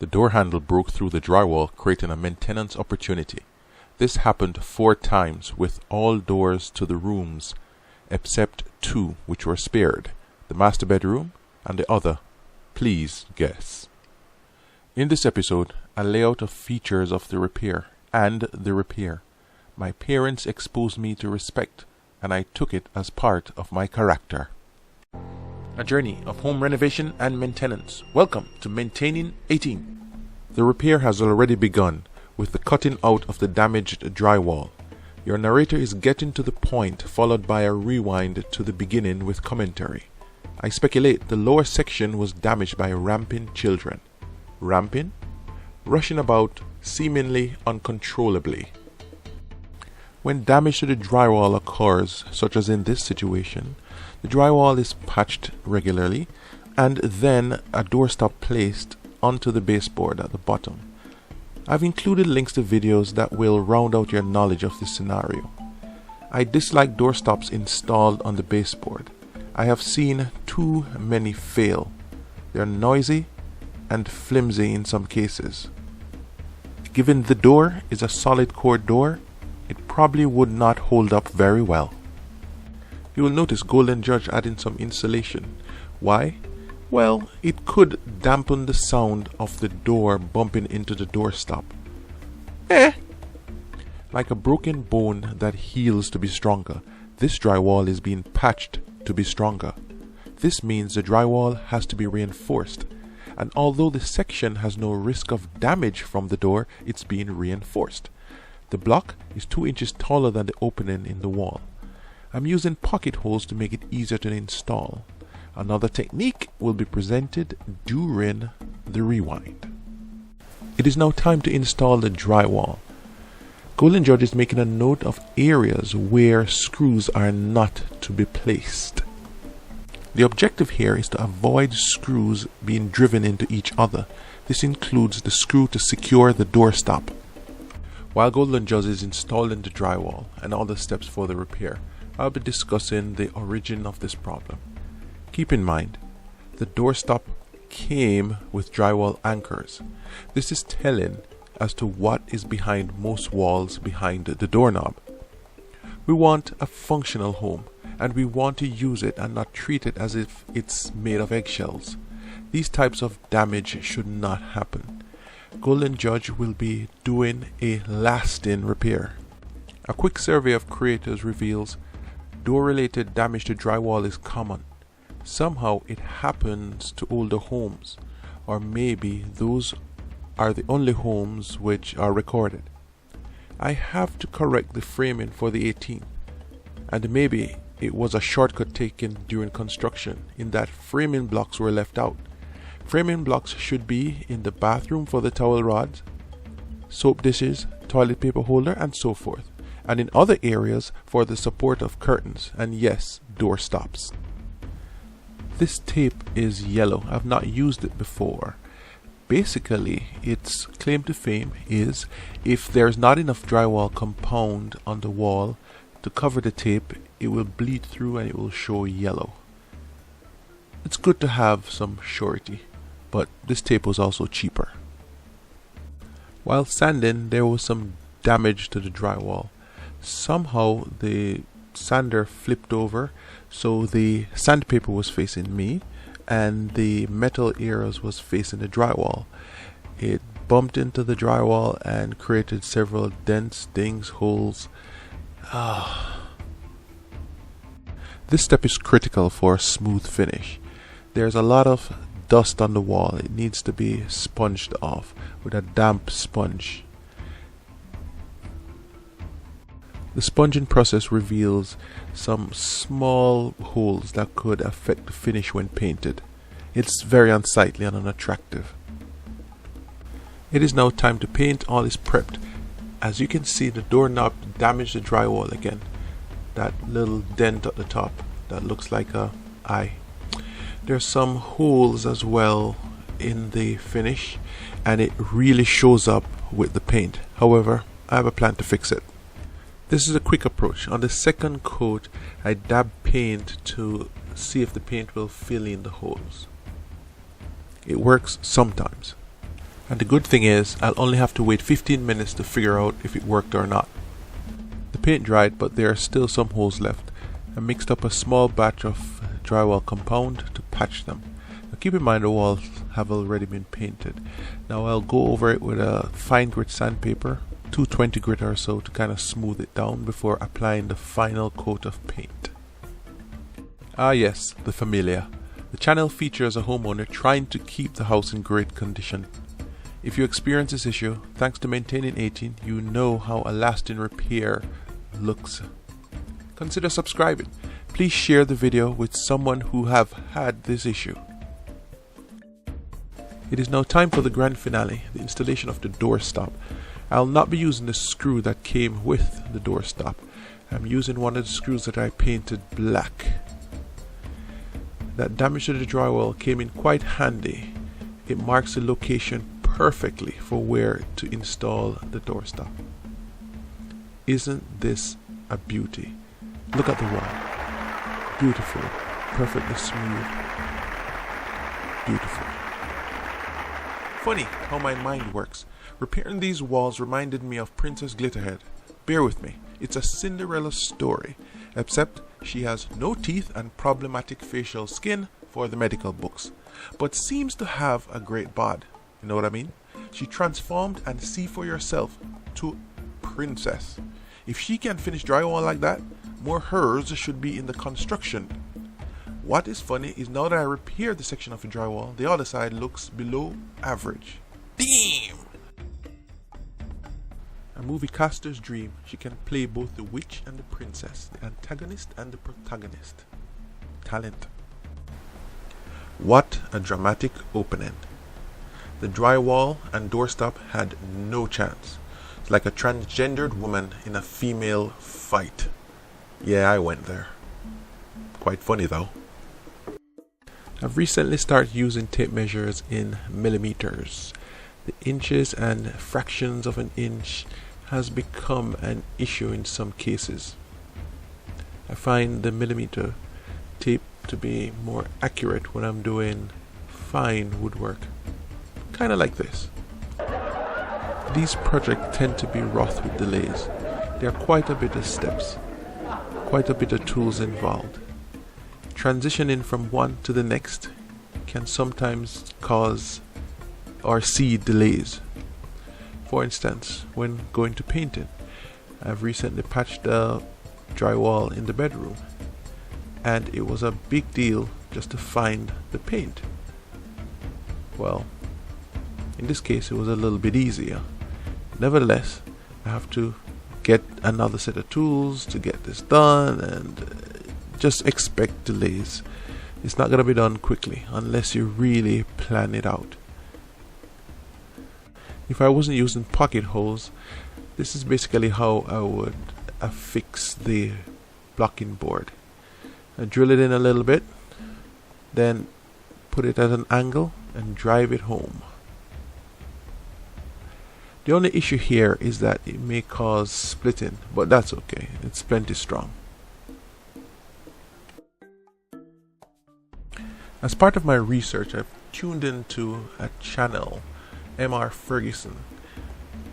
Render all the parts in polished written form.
The door handle broke through the drywall, creating a maintenance opportunity. This happened 4 times with all doors to the rooms except 2 which were spared, the master bedroom and the other. Please guess. In this episode, a layout of features of the repair and the repair. My parents exposed me to respect, and I took it as part of my character. A journey of home renovation and maintenance. Welcome to Maintaining 18. The repair has already begun with the cutting out of the damaged drywall. Your narrator is getting to the point, followed by a rewind to the beginning with commentary. I speculate the lower section was damaged by ramping children. Ramping? Rushing about seemingly uncontrollably. When damage to the drywall occurs, such as in this situation, the drywall is patched regularly and then a doorstop placed onto the baseboard at the bottom. I've included links to videos that will round out your knowledge of this scenario. I dislike doorstops installed on the baseboard. I have seen too many fail. They're noisy and flimsy in some cases. Given the door is a solid core door, it probably would not hold up very well. You will notice Golden Judge adding some insulation. Why? Well, it could dampen the sound of the door bumping into the doorstop. Like a broken bone that heals to be stronger, this drywall is being patched to be stronger. This means the drywall has to be reinforced, and although the section has no risk of damage from the door, it's being reinforced. The block is 2 inches taller than the opening in the wall. I'm using pocket holes to make it easier to install. Another technique will be presented during the rewind. It is now time to install the drywall. Golden Judge is making a note of areas where screws are not to be placed. The objective here is to avoid screws being driven into each other. This includes the screw to secure the doorstop. While Golden Judge is installing the drywall and all the steps for the repair, I'll be discussing the origin of this problem. Keep in mind, the doorstop came with drywall anchors. This is telling as to what is behind most walls behind the doorknob. We want a functional home, and we want to use it and not treat it as if it's made of eggshells. These types of damage should not happen. Golden Judge will be doing a lasting repair. A quick survey of creators reveals door-related damage to drywall is common. Somehow it happens to older homes, or maybe those are the only homes which are recorded. I have to correct the framing for the 18th, and maybe it was a shortcut taken during construction in that framing blocks were left out. Framing blocks should be in the bathroom for the towel rods, soap dishes, toilet paper holder, and so forth, and in other areas for the support of curtains and yes, door stops. This tape is yellow. I've not used it before. Basically, its claim to fame is if there's not enough drywall compound on the wall to cover the tape, it will bleed through and it will show yellow. It's good to have some surety, but this tape was also cheaper. While sanding, there was some damage to the drywall. Somehow the sander flipped over, so the sandpaper was facing me and the metal areas was facing the drywall. It bumped into the drywall and created several dents, dings, holes. This step is critical for a smooth finish. There's a lot of dust on the wall. It needs to be sponged off with a damp sponge. The sponging process reveals some small holes that could affect the finish when painted. It's very unsightly and unattractive. It is now time to paint. All is prepped. As you can see, the doorknob damaged the drywall again. That little dent at the top that looks like a eye. There's some holes as well in the finish, and it really shows up with the paint. However, I have a plan to fix it. This is a quick approach. On the second coat, I dab paint to see if the paint will fill in the holes. It works sometimes. And the good thing is, I'll only have to wait 15 minutes to figure out if it worked or not. The paint dried, but there are still some holes left. I mixed up a small batch of drywall compound to patch them. Now keep in mind the walls have already been painted. Now I'll go over it with a fine grit sandpaper, 220 grit or so, to kind of smooth it down before applying the final coat of paint. Ah yes, the familiar. The channel features a homeowner trying to keep the house in great condition. If you experience this issue, thanks to Maintaining 18, you know how a lasting repair looks. Consider subscribing. Please share the video with someone who have had this issue. It is now time for the grand finale, the installation of the doorstop. I'll not be using the screw that came with the doorstop. I'm using one of the screws that I painted black. That damage to the drywall came in quite handy. It marks the location perfectly for where to install the doorstop. Isn't this a beauty? Look at the wall. Beautiful, perfectly smooth. Beautiful. Funny how my mind works. Repairing these walls reminded me of Princess Glitterhead. Bear with me, it's a Cinderella story, except she has no teeth and problematic facial skin for the medical books, but seems to have a great bod. You know what I mean? She transformed, and see for yourself, to princess. If she can finish drywall like that, more hers should be in the construction. What is funny is now that I repaired the section of the drywall, the other side looks below average. Damn! A movie caster's dream, she can play both the witch and the princess, the antagonist and the protagonist. Talent. What a dramatic opening. The drywall and doorstop had no chance. It's like a transgendered woman in a female fight. Yeah, I went there. Quite funny though. I've recently started using tape measures in millimeters. The inches and fractions of an inch has become an issue in some cases. I find the millimeter tape to be more accurate when I'm doing fine woodwork. Kind of like this. These projects tend to be wrought with delays. There are quite a bit of steps, quite a bit of tools involved. Transitioning from one to the next can sometimes cause or see delays. For instance, when going to painting, I've recently patched the drywall in the bedroom, and it was a big deal just to find the paint. Well, in this case it was a little bit easier. Nevertheless, I have to get another set of tools to get this done, and just expect delays. It's not going to be done quickly unless you really plan it out. If I wasn't using pocket holes, this is basically how I would affix the blocking board. I drill it in a little bit, then put it at an angle and drive it home. The only issue here is that it may cause splitting, but that's okay. It's plenty strong. As part of my research, I've tuned into a channel, Ferguson.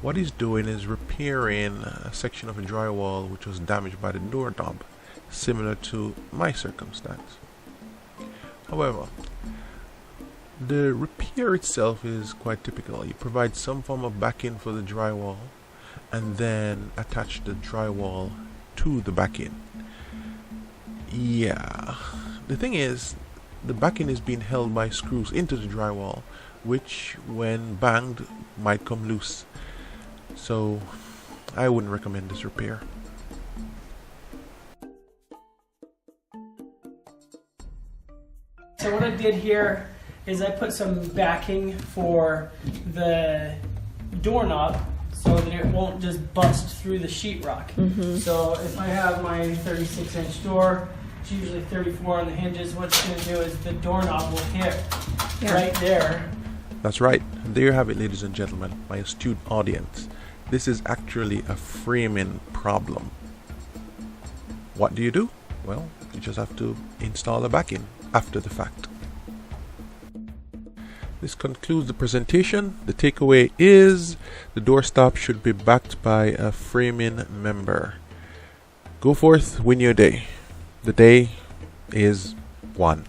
What he's doing is repairing a section of a drywall which was damaged by the doorknob, similar to my circumstance. However, the repair itself is quite typical. You provide some form of backing for the drywall and then attach the drywall to the backing. Yeah, the thing is, the backing is being held by screws into the drywall, which when banged might come loose. So I wouldn't recommend this repair. So what I did here is I put some backing for the doorknob so that it won't just bust through the sheetrock. So if I have my 36-inch door, it's usually 34 on the hinges, what it's going to do is the doorknob will hit right there. That's right. And there you have it, ladies and gentlemen, my astute audience. This is actually a framing problem. What do? Well, you just have to install a backing after the fact. This concludes the presentation. The takeaway is the doorstop should be backed by a framing member. Go forth, win your day. The day is won.